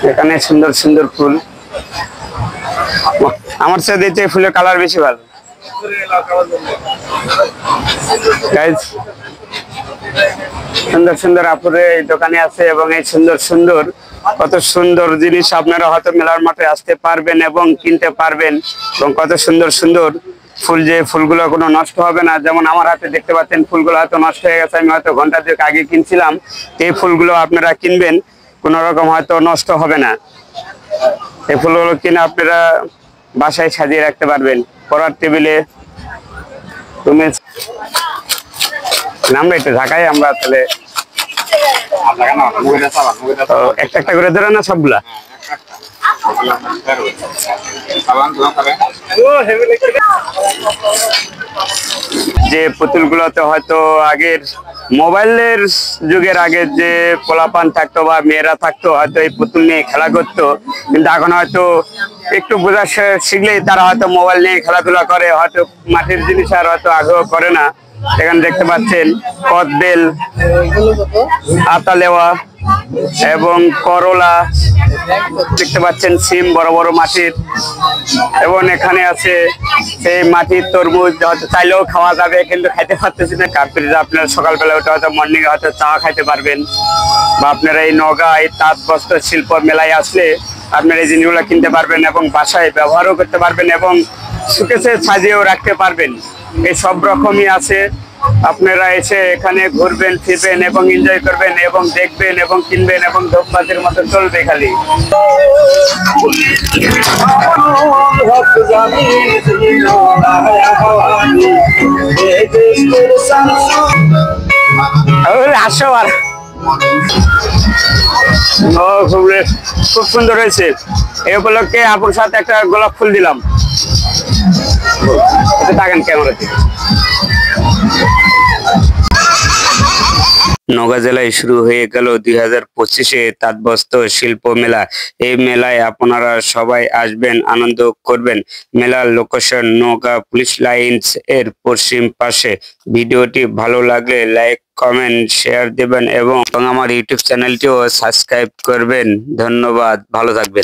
এখানে সুন্দর সুন্দর ফুল। আমার সাথে ফুলের কালার বেশি ভালো। সুন্দর সুন্দর আপুরে এই দোকানে আছে এবং এই সুন্দর সুন্দর কত সুন্দর জিনিস আপনারা হয়তো মেলার মাঠে আসতে পারবেন এবং কিনতে পারবেন। এবং কত সুন্দর সুন্দর ফুল, যে ফুলগুলো কোনো নষ্ট হবে না। যেমন আমার হাতে দেখতে পাচ্ছেন ফুলগুলো হয়তো নষ্ট হয়ে গেছে, আমি হয়তো ঘন্টা দুয়েক আগে কিনছিলাম। এই ফুলগুলো আপনারা কিনবেন, কোনো রকম হয়তো নষ্ট হবে না। এই ফুলগুলো কিনে আপনারা বাসায় সাজিয়ে রাখতে পারবেন, পড়ার টেবিলে। তুমি নামটা একটু ঢাকায় আমরা তাহলে একটা একটা করে ধরে না সবগুলা। যে পুতুলগুলোতে হয়তো আগের মোবাইলের যুগের আগে যে পোলাপান থাকতো বা মেয়েরা থাকতো, হয়তো এই পুতুল নিয়ে খেলা করতো। কিন্তু এখন হয়তো একটু বোঝা শিখলেই তারা হয়তো মোবাইল নিয়ে খেলাধুলা করে, হয়তো মাটির জিনিস আর হয়তো আগ্রহ করে না। এখানে দেখতে পাচ্ছেন কদবেল, আতালেওয়া এবং করলা, দেখতে পাচ্ছেন সিম বড় বড় মাটির। এবং এখানে আছে সেই মাটির তরমুজ, হয়তো চাইলেও খাওয়া যাবে কিন্তু খাইতে পারতেছি না। কার্পেটে আপনারা সকালবেলা ওটা হয়তো মর্নিং হয়তো চা খাইতে পারবেন। বা আপনারা এই নওগাঁ এই তাঁত বস্ত্র শিল্প মেলায় আসলে আপনারা এই জিনিসগুলো কিনতে পারবেন এবং বাসায় ব্যবহারও করতে পারবেন এবং সুকেসে সাজিয়েও রাখতে পারবেন। এই সব রকমই আছে। আপনারা এসে এখানে ঘুরবেন ফিরবেন এবং এনজয় করবেন এবং দেখবেন এবং কিনবেন এবং ধূপবাতির মতো চলবে খালি। আসো আর খুব সুন্দর হয়েছে। এই উপলক্ষে আপুর সাথে একটা গোলাপ ফুল দিলাম। তাকান ক্যামেরাতে। নওগাঁ জেলায় শুরু হয়ে গেল 2025-এ তাঁত বস্ত্র শিল্প মেলা। এই মেলায় আপনারা সবাই আসবেন, আনন্দ করবেন। মেলার লোকেশন নওগাঁ পুলিশ লাইনস এর পশ্চিম পাশে। ভিডিওটি ভালো লাগলে লাইক কমেন্ট শেয়ার দেবেন এবং আমার ইউটিউব চ্যানেলটিও সাবস্ক্রাইব করবেন। ধন্যবাদ, ভালো থাকবেন।